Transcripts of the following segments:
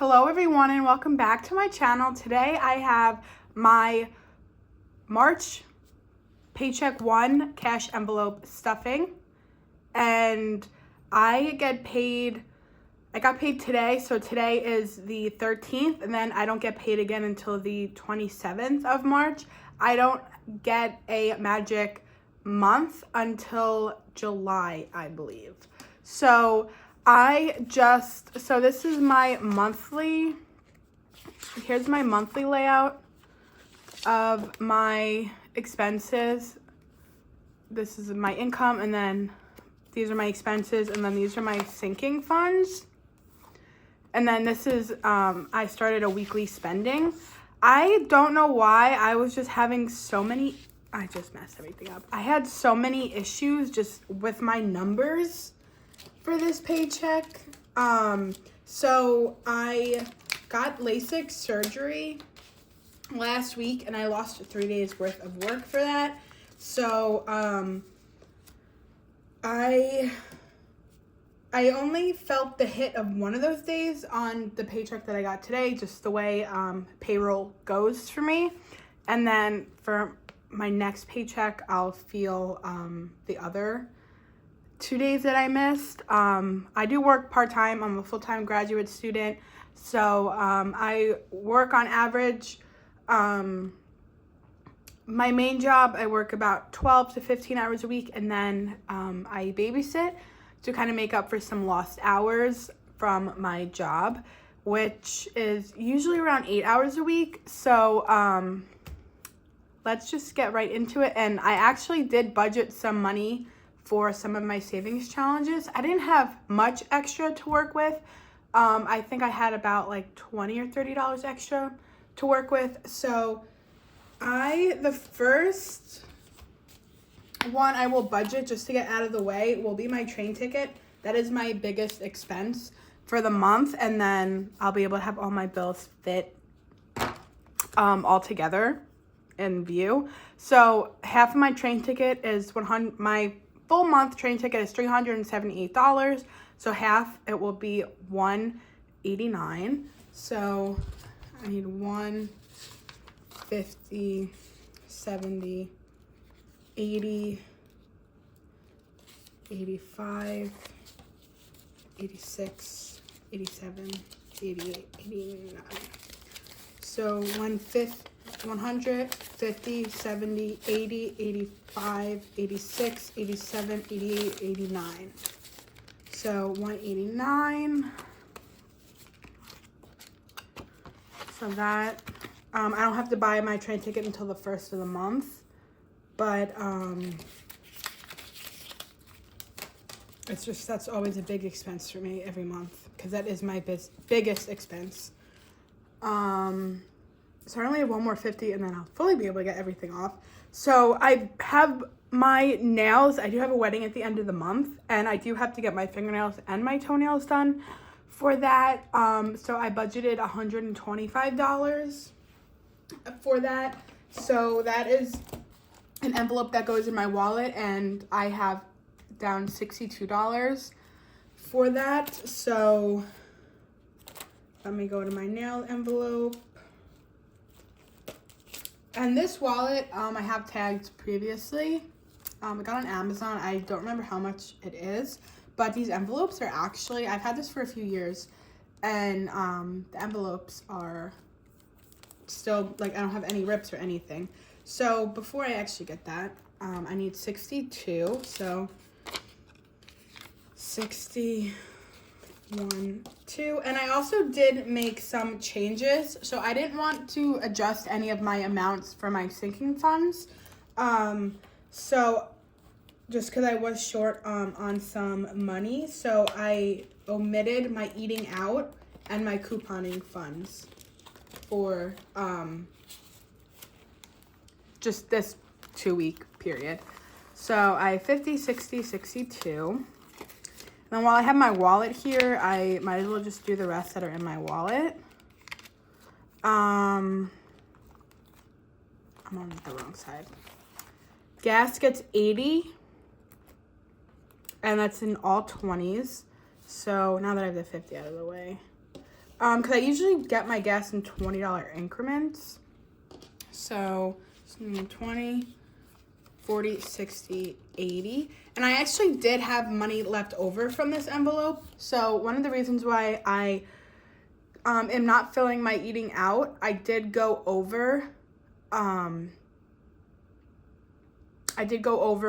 Hello everyone and welcome back to my channel. Today I have my March Paycheck 1 cash envelope stuffing, and I got paid today, so today is the 13th, and then I don't get paid again until the 27th of March. I don't get a magic month until July, I believe. So this is my monthly, here's my monthly layout of my expenses. This is my income, and then these are my expenses, and then these are my sinking funds. And then this is, I started a weekly spending. I don't know why, I was just having I just messed everything up. I had so many issues just with my numbers for this paycheck. So I got LASIK surgery last week, and I lost 3 days worth of work for that. So I only felt the hit of one of those days on the paycheck that I got today, just the way payroll goes for me. And then for my next paycheck, I'll feel the other 2 days that I missed. I do work part-time. I'm a full-time graduate student. So I work on average, my main job, I work about 12 to 15 hours a week, and then I babysit to kind of make up for some lost hours from my job, which is usually around 8 hours a week. So let's just get right into it. And I actually did budget some money for some of my savings challenges. I didn't have much extra to work with. I think I had about like $20 or $30 extra to work with. So the first one I will budget just to get out of the way will be my train ticket. That is my biggest expense for the month, and then I'll be able to have all my bills fit all together in view. So half of my train ticket is my full month train ticket is $378. So half, it will be $189. So I need 150, 70, 80, 85, 86, 87, 88, 89. So 150, 70, 80, 85, 86, 87, 88, 89. So 189. So that, I don't have to buy my train ticket until the first of the month, but it's just, that's always a big expense for me every month, because that is my biggest expense. So I only have one more 50, and then I'll fully be able to get everything off. So I have my nails. I do have a wedding at the end of the month, and I do have to get my fingernails and my toenails done for that. So I budgeted $125 for that. So that is an envelope that goes in my wallet, and I have down $62 for that. So let me go to my nail envelope. And this wallet, I have tagged previously. I got on Amazon. I don't remember how much it is, but these envelopes are actually, I've had this for a few years, and the envelopes are still, like, I don't have any rips or anything. So before I actually get that, I need 62. So 61, 2, and I also did make some changes. So I didn't want to adjust any of my amounts for my sinking funds. So just because I was short on some money, so I omitted my eating out and my couponing funds for just this 2-week period. So I have 50, 60, 62. Then while I have my wallet here, I might as well just do the rest that are in my wallet. I'm on the wrong side. Gas gets 80, and that's in all 20s. So now that I have the 50 out of the way. Because I usually get my gas in $20 increments. So, 20, 40, 60, 80. And I actually did have money left over from this envelope. So, one of the reasons why I am not filling my eating out, I did go over,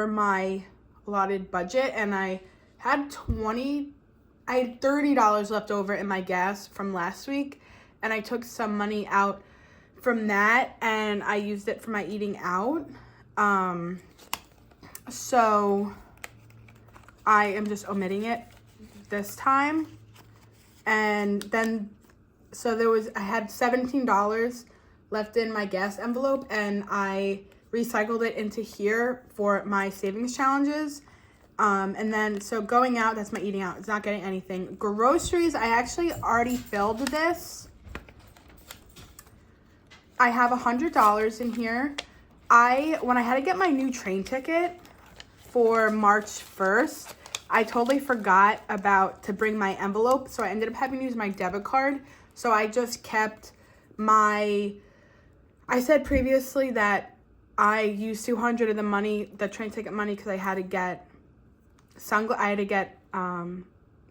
my allotted budget, and I had $30 left over in my gas from last week, and I took some money out from that and I used it for my eating out. So I am just omitting it this time. And then I had $17 left in my gas envelope, and I recycled it into here for my savings challenges. And then, so going out, that's my eating out. It's not getting anything. Groceries, I actually already filled this. I have $100 in here. When I had to get my new train ticket for March 1st, I totally forgot to bring my envelope. So I ended up having to use my debit card. So I just kept I said previously that I used 200 of the train ticket money, because I had to get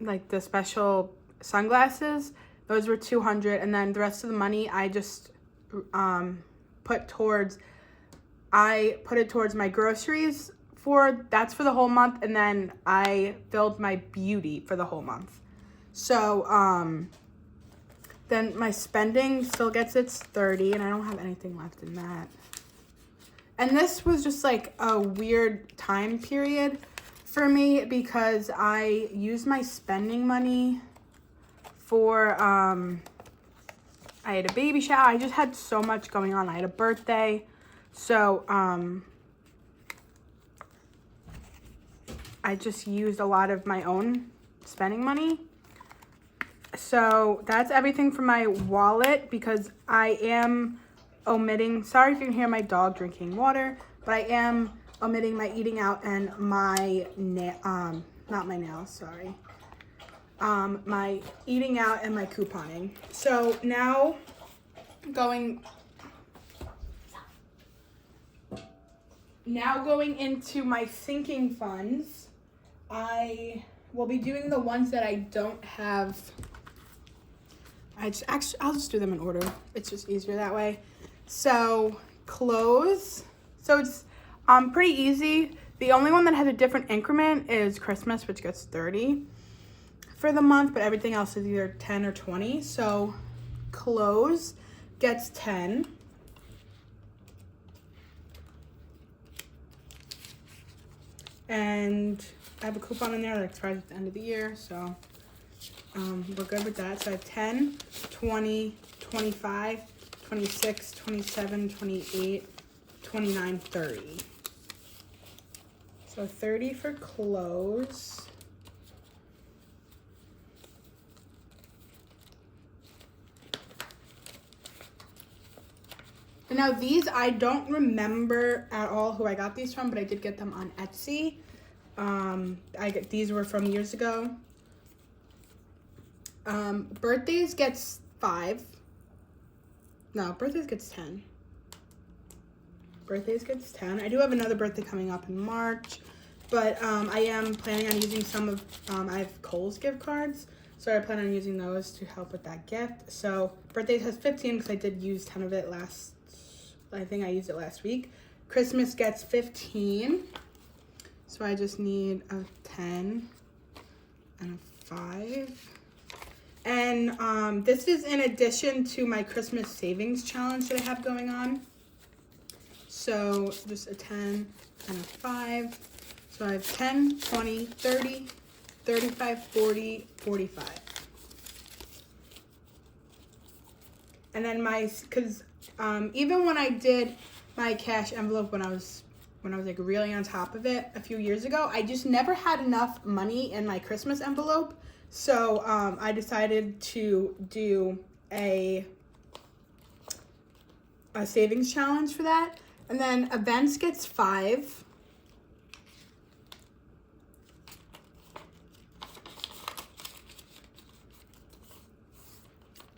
like the special sunglasses. Those were 200, and then the rest of the money I just put it towards my groceries that's for the whole month, and then I filled my beauty for the whole month. So then my spending still gets its 30, and I don't have anything left in that. And this was just like a weird time period for me, because I used my spending money for, I had a baby shower. I just had so much going on. I had a birthday. So, I just used a lot of my own spending money. So that's everything from my wallet, because I am omitting, sorry if you can hear my dog drinking water, but I am omitting my eating out and my my eating out and my couponing. So now going into my sinking funds, I will be doing the ones that I don't have. I'll just do them in order. It's just easier that way. So clothes. So it's pretty easy. The only one that has a different increment is Christmas, which gets 30 for the month, but everything else is either 10 or 20. So clothes gets 10. And I have a coupon in there that expires at the end of the year, so we're good with that. So I have 10, 20, 25, 26, 27, 28, 29, 30. So 30 for clothes. And now these, I don't remember at all who I got these from, but I did get them on Etsy. These were from years ago. Birthdays gets 5. No, birthdays gets 10. Birthdays gets 10. I do have another birthday coming up in March, but I am planning on using some of, I have Kohl's gift cards, so I plan on using those to help with that gift. So birthdays has 15 because I did use 10 of it I think I used it last week. Christmas gets 15. So I just need a 10 and a 5. And this is in addition to my Christmas savings challenge that I have going on. So just a 10 and a 5. So I have 10, 20, 30, 35, 40, 45. And then because even when I did my cash envelope when I was like really on top of it a few years ago, I just never had enough money in my Christmas envelope. So I decided to do a savings challenge for that. And then events gets 5.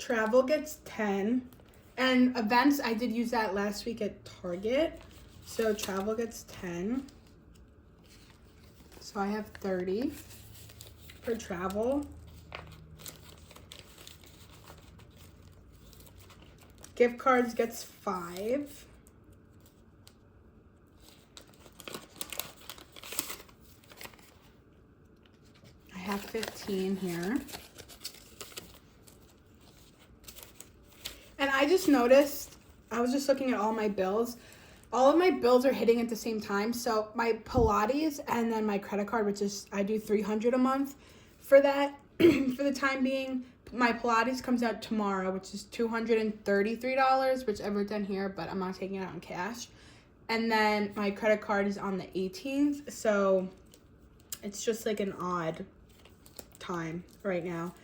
Travel gets 10. And events, I did use that last week at Target. So travel gets 10. So I have 30 for travel. Gift cards gets 5. I have 15 here. And I just noticed, I was just looking at all my bills. All of my bills are hitting at the same time. So my Pilates and then my credit card, which is, I do $300 a month for that, for the time being. My Pilates comes out tomorrow, which is $233, which I've written here, but I'm not taking it out in cash. And then my credit card is on the 18th, so it's just like an odd time right now.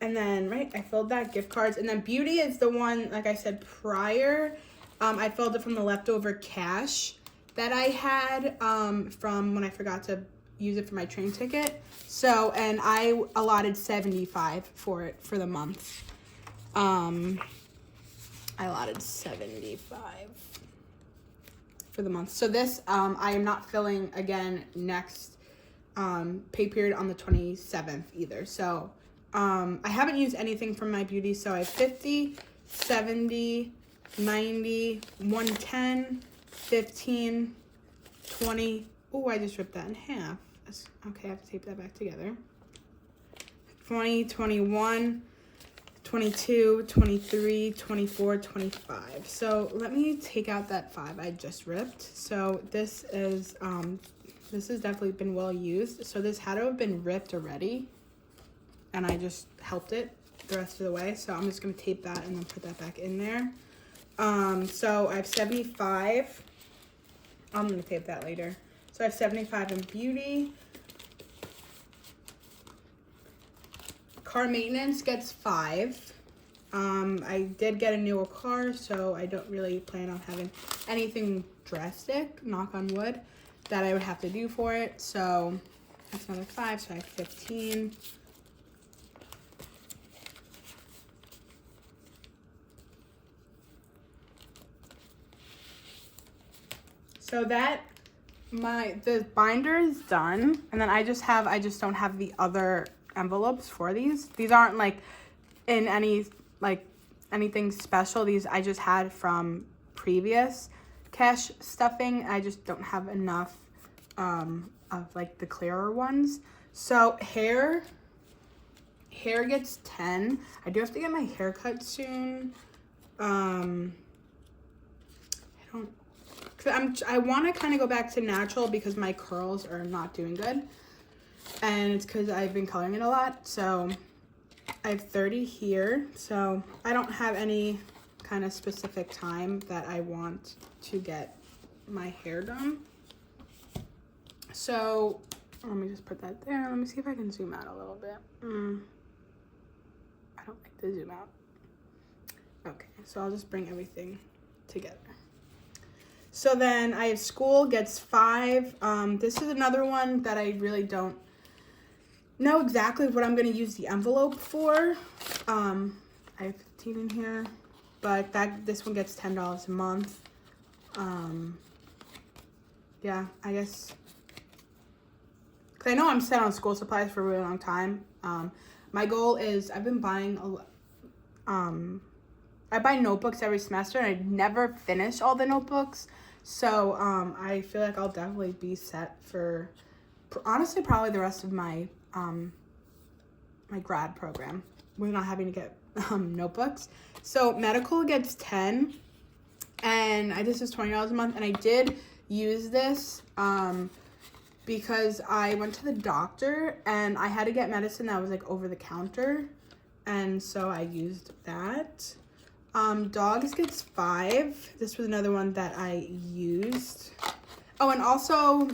And then, right, I filled that gift cards. And then beauty is the one, like I said prior, I filled it from the leftover cash that I had from when I forgot to use it for my train ticket. So, and I allotted 75 for it for the month. I allotted 75 for the month. So this, I am not filling again next pay period on the 27th either. So, I haven't used anything from my beauty. So I have 50, 70, 90, 110, 15, 20. Oh, I just ripped that in half. Okay, I have to tape that back together. 20, 21, 22, 23, 24, 25. So let me take out that 5 I just ripped. So this is definitely been well used. So this had to have been ripped already, and I just helped it the rest of the way. So I'm just gonna tape that and then put that back in there. So I have 75. I'm gonna tape that later. So I have 75 in beauty. Car maintenance gets 5. I did get a newer car, so I don't really plan on having anything drastic, knock on wood, that I would have to do for it. So that's another 5, so I have 15. So that, the binder is done, and then I just don't have the other envelopes for these. These aren't like in anything special. These I just had from previous cash stuffing. I just don't have enough of like the clearer ones. So hair gets 10. I do have to get my hair cut soon. I want to kind of go back to natural because my curls are not doing good, and it's because I've been coloring it a lot. So I have 30 here, so I don't have any kind of specific time that I want to get my hair done. So let me just put that there. Let me see if I can zoom out a little bit. I don't like to zoom out. Okay, so I'll just bring everything together. So then I have school gets 5. This is another one that I really don't know exactly what I'm going to use the envelope for. I have 15 in here, but this one gets $10 a month. Yeah, I guess, because I know I'm set on school supplies for a really long time. My goal is, I've been buying I buy notebooks every semester, and I never finish all the notebooks. So I feel like I'll definitely be set for, honestly, probably the rest of my my grad program. We're not having to get notebooks. So medical gets 10, and this is $20 a month. And I did use this because I went to the doctor and I had to get medicine that was like over the counter, and so I used that. Dogs gets 5. This was another one that I used. Oh, and also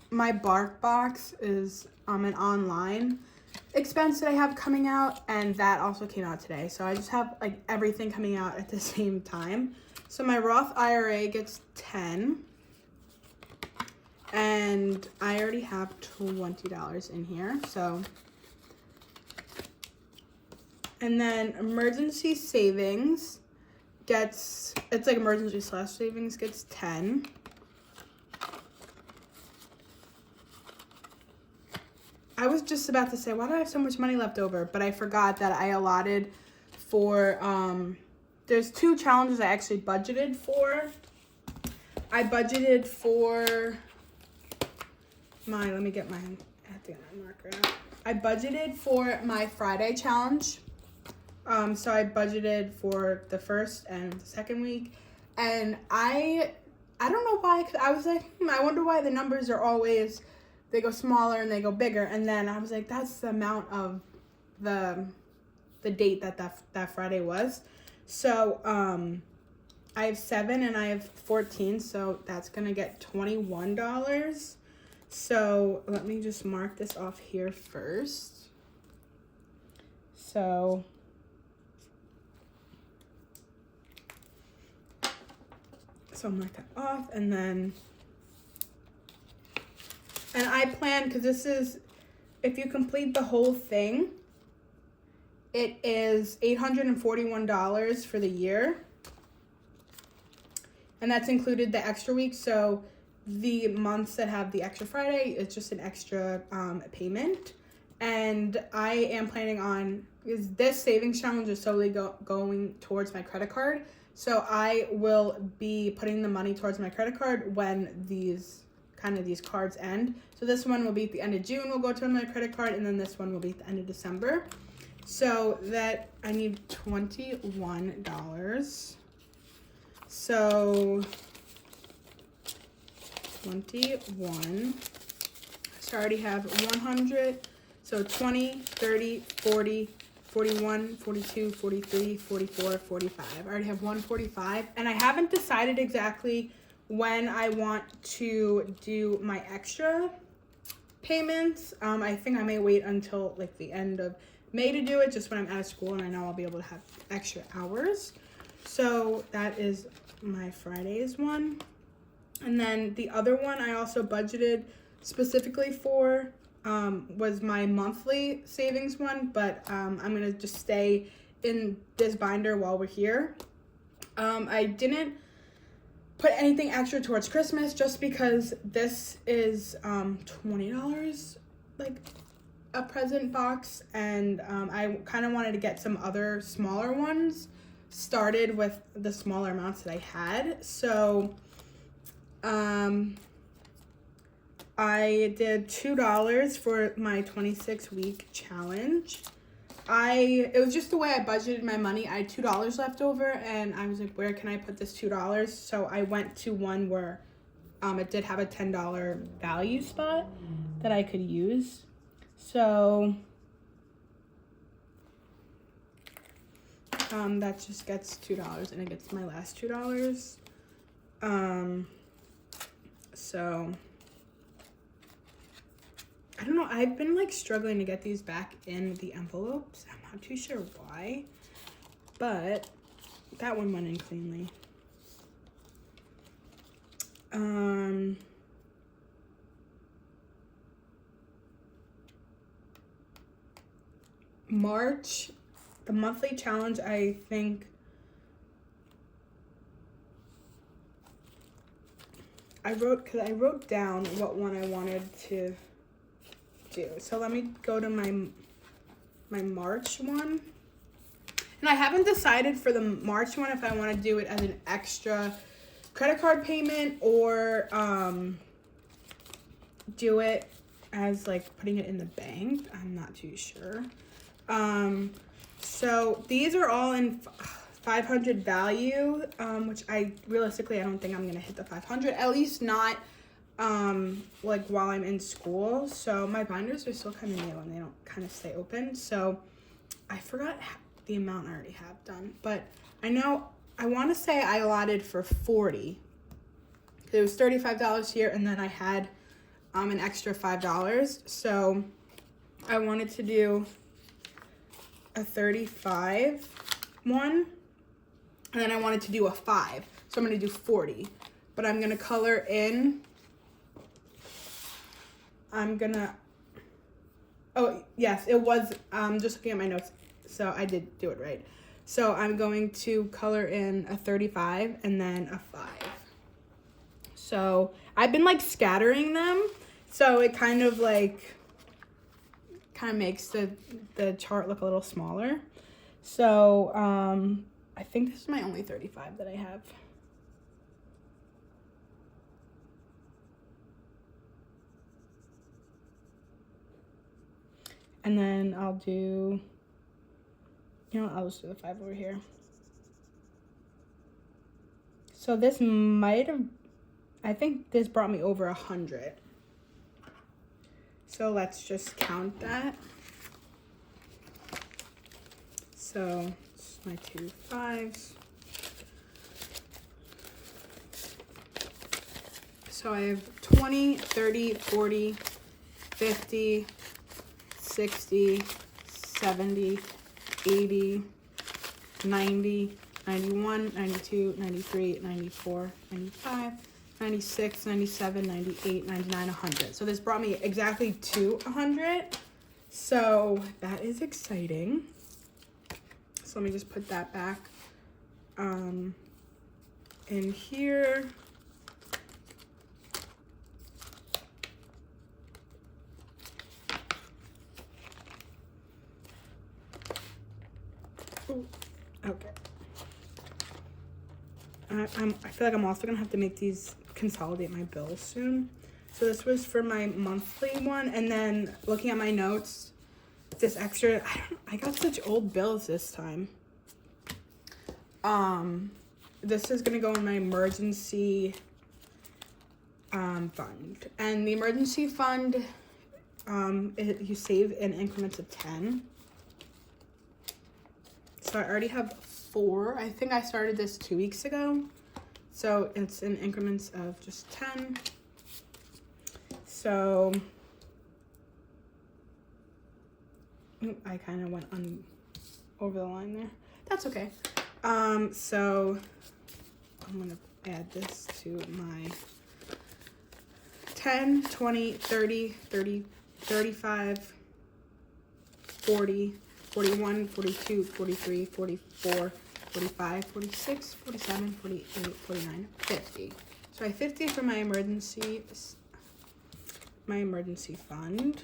my Bark Box is an online expense that I have coming out, and that also came out today. So I just have like everything coming out at the same time. So my Roth IRA gets 10, and I already have $20 in here. So And then emergency savings it's like emergency / savings gets 10. I was just about to say, why do I have so much money left over? But I forgot that I allotted for, there's 2 challenges I actually budgeted for. I budgeted for let me get I have to get my marker out. I budgeted for my Friday challenge. So I budgeted for the first and the second week. And I don't know why, because I was like, I wonder why the numbers are always, they go smaller and they go bigger. And then I was like, that's the amount of the date that Friday was. So I have 7 and I have 14, so that's gonna get $21. So let me just mark this off here first. So I'll mark that off, and I plan, because this is, if you complete the whole thing, it is $841 for the year. And that's included the extra week. So the months that have the extra Friday, it's just an extra payment. And I am planning on, because this savings challenge is solely going towards my credit card. So I will be putting the money towards my credit card when these cards end. So this one will be at the end of June, will go to my credit card, and then this one will be at the end of December. So that I need $21. So 21. So I already have 100. So 20, 30, 40, 41, 42, 43, 44, 45. I already have 145. And I haven't decided exactly when I want to do my extra payments. I think I may wait until like the end of May to do it, just when I'm out of school and I know I'll be able to have extra hours. So that is my Fridays one. And then the other one I also budgeted specifically for was my monthly savings one, but I'm gonna just stay in this binder while we're here. I didn't put anything extra towards Christmas just because this is $20 like a present box, and I kind of wanted to get some other smaller ones started with the smaller amounts that I had. So I did $2 for my 26-week challenge. It was just the way I budgeted my money. I had $2 left over, and I was like, where can I put this $2? So I went to one where it did have a $10 value spot that I could use. So that just gets $2, and it gets my last $2. So I don't know, I've been like struggling to get these back in the envelopes. I'm not too sure why, but that one went in cleanly. March, the monthly challenge, I think I wrote down what one I wanted to do. So let me go to my March one. And I haven't decided for the March one if I want to do it as an extra credit card payment or do it as like putting it in the bank. I'm not too sure. So these are all in 500 value, which I realistically, I don't think I'm gonna hit the 500, at least not like while I'm in school. So my binders are still kind of new and they don't kind of stay open. So I forgot the amount I already have done, but I know, I want to say I allotted for 40. It was $35 here, and then I had an extra $5. So I wanted to do a 35 one, and then I wanted to do a 5. So I'm going to do 40, but I'm going to color in. Oh yes, it was, just looking at my notes, So I did do it right. So I'm going to color in a 35 and then a 5. So I've been like scattering them. So it kind of makes the chart look a little smaller. So I think this is my only 35 that I have. And then I'll do, I'll just do the 5 over here. So this I think this brought me over 100. So let's just count that. So it's my 2 5s. So I have 20, 30, 40, 50, 60, 70, 80, 90, 91, 92, 93, 94, 95, 96, 97, 98, 99, 100. So this brought me exactly to 100. So that is exciting. So let me just put that back in here. Ooh, okay. I feel like I'm also gonna have to make these consolidate my bills soon. So this was for my monthly one, and then looking at my notes, this extra, I got such old bills this time. This is gonna go in my emergency fund, and the emergency fund, you save in increments of 10. So I already have 4. I think I started this 2 weeks ago. So it's in increments of just 10. So I kind of went over the line there. That's okay. So I'm going to add this to my 10, 20, 30, 30, 35, 40, 41, 42, 43, 44, 45, 46, 47, 48, 49, 50. So I have 50 for my emergency fund.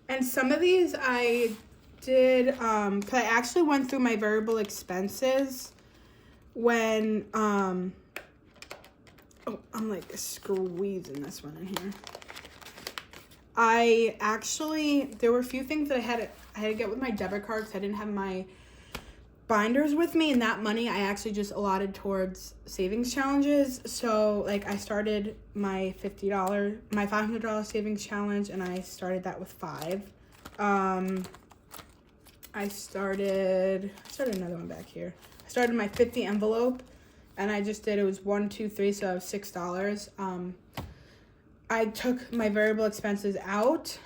And some of these I did, because I actually went through my variable expenses when, oh, I'm like squeezing this one in here. There were a few things that I had to get with my debit card because I didn't have my binders with me, and that money I actually just allotted towards savings challenges. So like I started my $500 savings challenge, and I started that with 5. I started another one back here. I started my 50 envelope, and it was 1, 2, 3, so I was $6. I took my variable expenses out,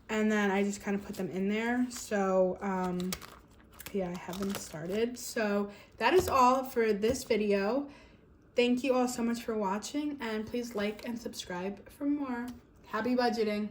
and then I just kind of put them in there. So, yeah, I haven't started. So that is all for this video. Thank you all so much for watching, and please like and subscribe for more. Happy budgeting.